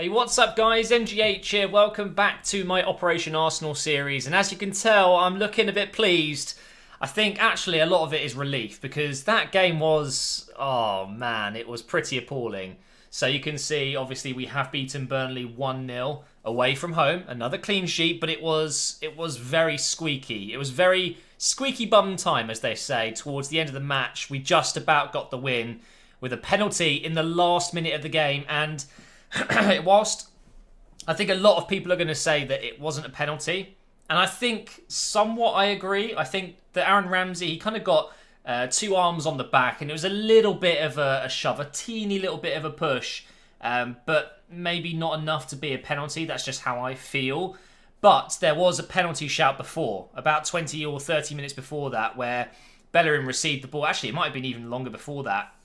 Hey, what's up guys? MGH here. Welcome back to my Operation Arsenal series. And as you can tell, I'm looking a bit pleased. I think actually a lot of it is relief because that game was, oh man, it was pretty appalling. So you can see, obviously, we have beaten Burnley 1-0 away from home. Another clean sheet, but it was very squeaky. It was very squeaky bum time, as they say. Towards the end of the match, we just about got the win with a penalty in the last minute of the game. And whilst I think a lot of people are going to say that it wasn't a penalty, and I think somewhat I agree. I think that Aaron Ramsey, he kind of got two arms on the back, and it was a little bit of a shove, a teeny little bit of a push, but maybe not enough to be a penalty. That's just how I feel. But there was a penalty shout before, about 20 or 30 minutes before that, where Bellerin received the ball. Actually, it might have been even longer before that.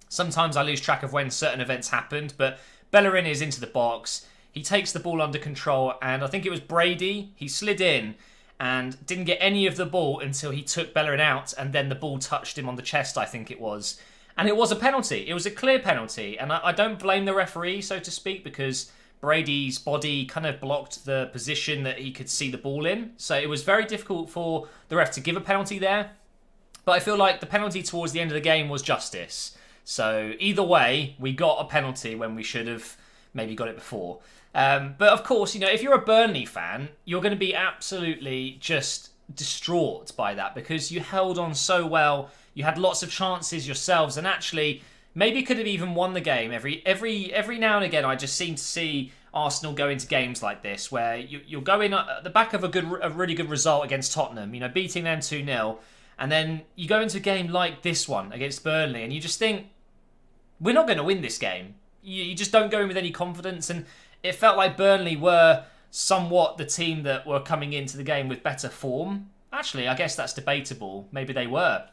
Sometimes I lose track of when certain events happened, but Bellerin is into the box. He takes the ball under control, and I think it was Brady. He slid in and didn't get any of the ball until he took Bellerin out, and then the ball touched him on the chest, I think it was. And it was a penalty. It was a clear penalty, and I don't blame the referee, so to speak, because Brady's body kind of blocked the position that he could see the ball in. So it was very difficult for the ref to give a penalty there. But I feel like the penalty towards the end of the game was justice. So either way, we got a penalty when we should have maybe got it before. But of course, if you're a Burnley fan, you're going to be absolutely just distraught by that because you held on so well. You had lots of chances yourselves, and actually maybe could have even won the game. Every now and again, I just seem to see Arsenal go into games like this where you're going at the back of a really good result against Tottenham, beating them 2-0. And then you go into a game like this one against Burnley and you just think, we're not going to win this game. You just don't go in with any confidence. And it felt like Burnley were somewhat the team that were coming into the game with better form. Actually, I guess that's debatable. Maybe they were.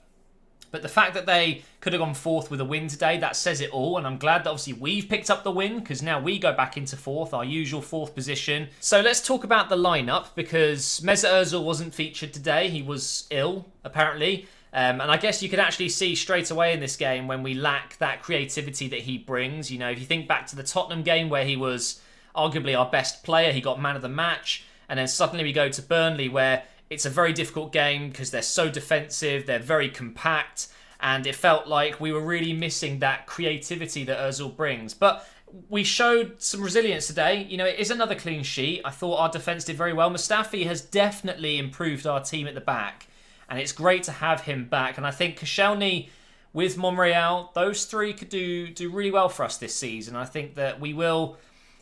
But the fact that they could have gone fourth with a win today, that says it all. And I'm glad that obviously we've picked up the win because now we go back into fourth, our usual fourth position. So let's talk about the lineup because Mesut Ozil wasn't featured today. He was ill, apparently. And I guess you could actually see straight away in this game when we lack that creativity that he brings. If you think back to the Tottenham game where he was arguably our best player, he got man of the match. And then suddenly we go to Burnley where it's a very difficult game because they're so defensive, they're very compact, and it felt like we were really missing that creativity that Ozil brings. But we showed some resilience today. It is another clean sheet. I thought our defence did very well. Mustafi has definitely improved our team at the back, and it's great to have him back. And I think Koscielny with Monreal, those three could do really well for us this season. I think that we will.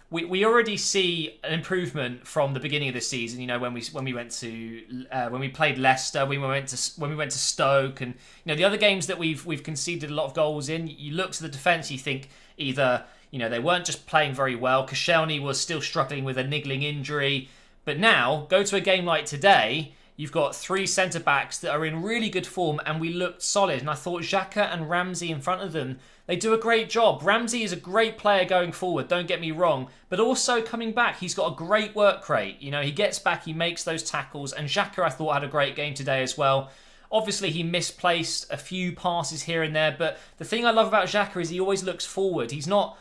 We already see an improvement from the beginning of the season. When we played Leicester, when we went to Stoke, and the other games that we've conceded a lot of goals in. You look to the defence, you think either they weren't just playing very well. Koscielny was still struggling with a niggling injury, but now go to a game like today. You've got three centre backs that are in really good form, and we looked solid. And I thought Xhaka and Ramsey in front of them, they do a great job. Ramsey is a great player going forward, don't get me wrong, but also coming back, he's got a great work rate. He gets back, he makes those tackles, and Xhaka I thought had a great game today as well. Obviously, he misplaced a few passes here and there, but the thing I love about Xhaka is he always looks forward. He's not.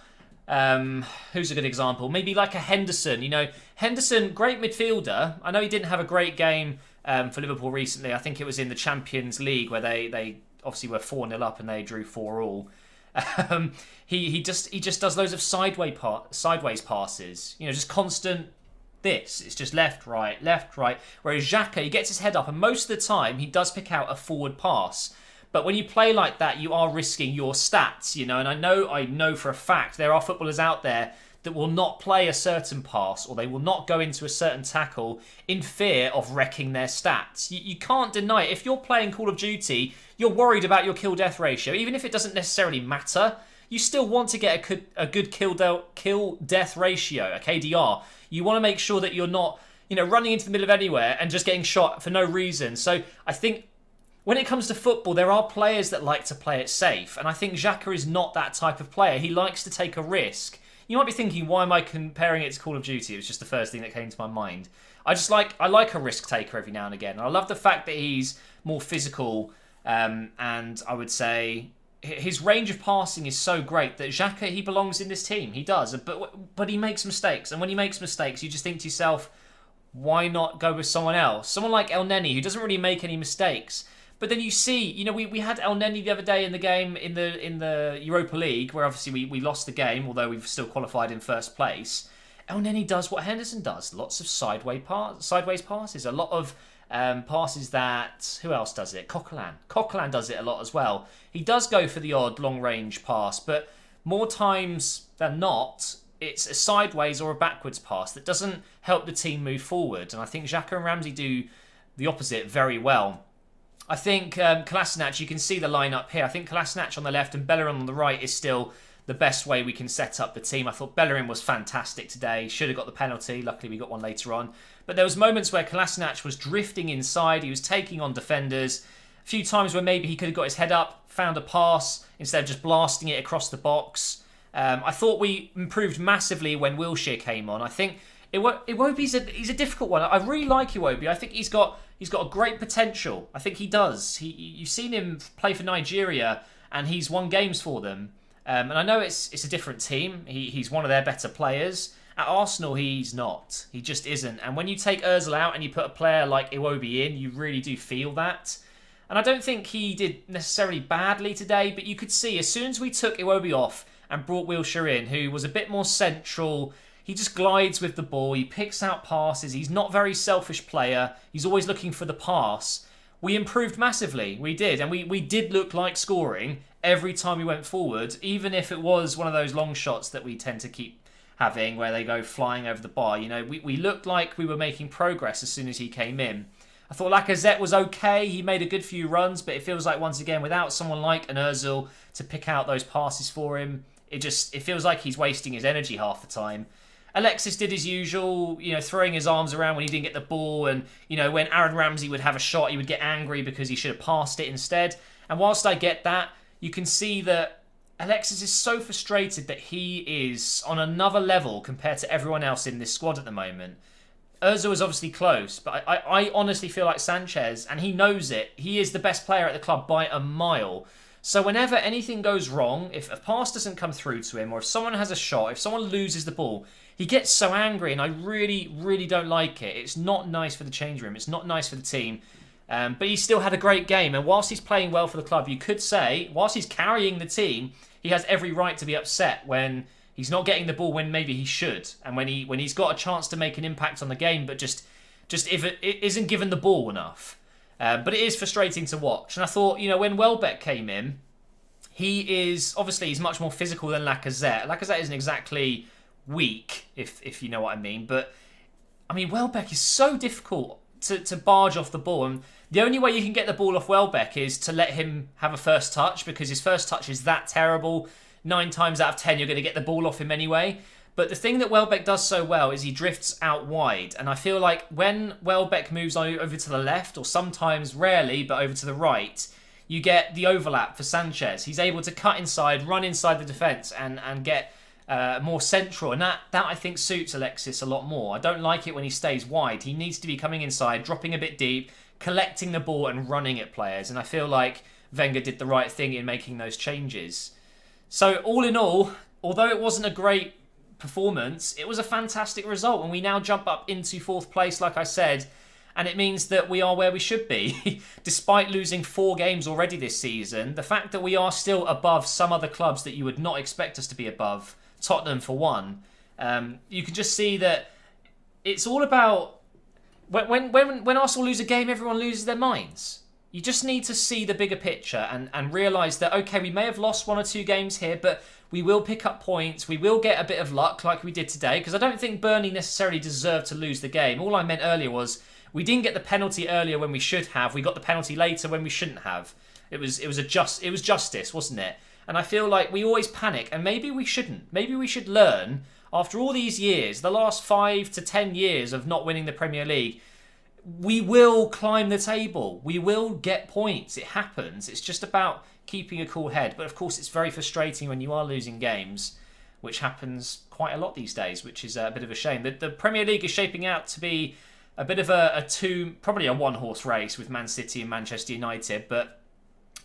Who's a good example? Maybe like a Henderson. Henderson, great midfielder. I know he didn't have a great game for Liverpool recently. I think it was in the Champions League where they obviously were 4-0 up and they drew 4-4. He just does loads of sideways passes. Just constant. It's just left, right. Whereas Xhaka, he gets his head up, and most of the time he does pick out a forward pass. But when you play like that, you are risking your stats, And I know for a fact there are footballers out there that will not play a certain pass or they will not go into a certain tackle in fear of wrecking their stats. You can't deny it. If you're playing Call of Duty, you're worried about your kill-death ratio. Even if it doesn't necessarily matter, you still want to get a good kill-death ratio, a KDR. You want to make sure that you're not, running into the middle of anywhere and just getting shot for no reason. So I think when it comes to football, there are players that like to play it safe. And I think Xhaka is not that type of player. He likes to take a risk. You might be thinking, why am I comparing it to Call of Duty? It was just the first thing that came to my mind. I like a risk taker every now and again. I love the fact that he's more physical, and I would say his range of passing is so great that Xhaka, he belongs in this team. He does, but he makes mistakes, and when he makes mistakes, you just think to yourself, why not go with someone else? Someone like El Neni, who doesn't really make any mistakes. But then you see, we had El Neni the other day in the game in the Europa League, where obviously we lost the game, although we've still qualified in first place. El Neni does what Henderson does. Lots of sideways passes. A lot of passes that... Who else does it? Coquelin. Coquelin does it a lot as well. He does go for the odd long-range pass, but more times than not, it's a sideways or a backwards pass that doesn't help the team move forward. And I think Xhaka and Ramsey do the opposite very well. I think Kolasinac, you can see the lineup here. I think Kolasinac on the left and Bellerin on the right is still the best way we can set up the team. I thought Bellerin was fantastic today. Should have got the penalty. Luckily, we got one later on. But there was moments where Kolasinac was drifting inside. He was taking on defenders. A few times where maybe he could have got his head up, found a pass, instead of just blasting it across the box. I thought we improved massively when Wilshere came on. I think Iwobi's he's a difficult one. I really like Iwobi. I think he's got a great potential. I think he does. You've seen him play for Nigeria, and he's won games for them. And I know it's a different team. He's one of their better players. At Arsenal, he's not. He just isn't. And when you take Ozil out and you put a player like Iwobi in, you really do feel that. And I don't think he did necessarily badly today, but you could see as soon as we took Iwobi off and brought Wilshere in, who was a bit more central, he just glides with the ball, he picks out passes, he's not a very selfish player, he's always looking for the pass. We improved massively, we did, and we did look like scoring every time we went forward, even if it was one of those long shots that we tend to keep having where they go flying over the bar. We looked like we were making progress as soon as he came in. I thought Lacazette was okay, he made a good few runs, but it feels like once again, without someone like an Ozil to pick out those passes for him, it feels like he's wasting his energy half the time. Alexis did his usual, throwing his arms around when he didn't get the ball, and when Aaron Ramsey would have a shot, he would get angry because he should have passed it instead. And whilst I get that, you can see that Alexis is so frustrated that he is on another level compared to everyone else in this squad at the moment. Ozil is obviously close, but I honestly feel like Sanchez, and he knows it, he is the best player at the club by a mile. So whenever anything goes wrong, if a pass doesn't come through to him, or if someone has a shot, if someone loses the ball, he gets so angry, and I really, really don't like it. It's not nice for the change room. It's not nice for the team. But he still had a great game, and whilst he's playing well for the club, you could say, whilst he's carrying the team, he has every right to be upset when he's not getting the ball when maybe he should, and when he's got a chance to make an impact on the game, but just if it isn't given the ball enough. But it is frustrating to watch. And I thought, when Welbeck came in, he's much more physical than Lacazette. Lacazette isn't exactly weak, if you know what I mean. But, Welbeck is so difficult to barge off the ball. And the only way you can get the ball off Welbeck is to let him have a first touch, because his first touch is that terrible. 9 times out of 10, you're going to get the ball off him anyway. But the thing that Welbeck does so well is he drifts out wide. And I feel like when Welbeck moves over to the left, or sometimes, rarely, but over to the right, you get the overlap for Sanchez. He's able to cut inside, run inside the defence, and get more central. And that I think suits Alexis a lot more. I don't like it when he stays wide. He needs to be coming inside, dropping a bit deep, collecting the ball and running at players. And I feel like Wenger did the right thing in making those changes. So all in all, although it wasn't a great performance, it was a fantastic result, and we now jump up into 4th place, like I said, and it means that we are where we should be. Despite losing 4 games already this season, the fact that we are still above some other clubs that you would not expect us to be above, Tottenham for one, you can just see that it's all about when Arsenal lose a game, everyone loses their minds. You just need to see the bigger picture and realise that, okay, we may have lost 1 or 2 games here, but we will pick up points. We will get a bit of luck like we did today, because I don't think Burnley necessarily deserved to lose the game. All I meant earlier was we didn't get the penalty earlier when we should have. We got the penalty later when we shouldn't have. It was justice, wasn't it? And I feel like we always panic, and maybe we shouldn't. Maybe we should learn, after all these years, the last 5 to 10 years of not winning the Premier League, we will climb the table. We will get points. It happens. It's just about keeping a cool head. But of course, it's very frustrating when you are losing games, which happens quite a lot these days, which is a bit of a shame. The Premier League is shaping out to be a bit of probably a one-horse race with Man City and Manchester United. But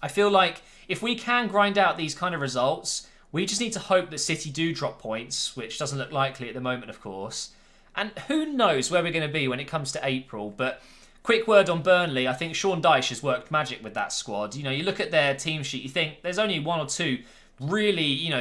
I feel like if we can grind out these kind of results, we just need to hope that City do drop points, which doesn't look likely at the moment, of course. And who knows where we're going to be when it comes to April. But quick word on Burnley. I think Sean Dyche has worked magic with that squad. You know, you look at their team sheet, you think there's only one or two really,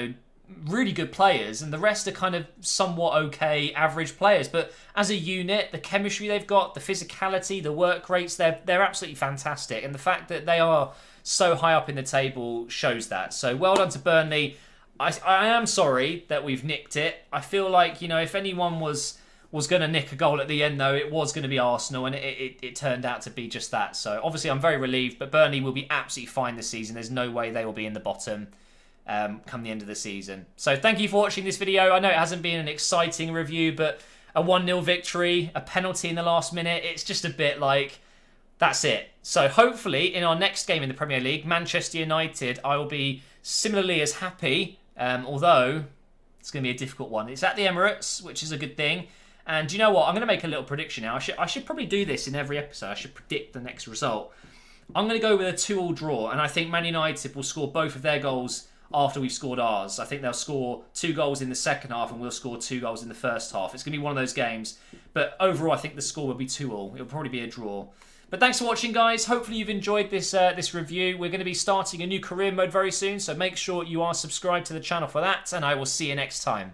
really good players, and the rest are kind of somewhat okay, average players. But as a unit, the chemistry they've got, the physicality, the work rates, they're absolutely fantastic. And the fact that they are so high up in the table shows that. So well done to Burnley. I am sorry that we've nicked it. I feel like, if anyone was going to nick a goal at the end, though, it was going to be Arsenal, and it turned out to be just that. So obviously I'm very relieved, but Burnley will be absolutely fine this season. There's no way they will be in the bottom come the end of the season. So thank you for watching this video. I know it hasn't been an exciting review, but a 1-0 victory, a penalty in the last minute, it's just a bit like, that's it. So hopefully in our next game in the Premier League, Manchester United, I will be similarly as happy, although it's going to be a difficult one. It's at the Emirates, which is a good thing. And you know what? I'm going to make a little prediction now. I should probably do this in every episode. I should predict the next result. I'm going to go with a 2-2 draw, and I think Man United will score both of their goals after we've scored ours. I think they'll score 2 goals in the second half, and we'll score 2 goals in the first half. It's going to be one of those games. But overall, I think the score will be 2-2. It'll probably be a draw. But thanks for watching, guys. Hopefully you've enjoyed this review. We're going to be starting a new career mode very soon, so make sure you are subscribed to the channel for that, and I will see you next time.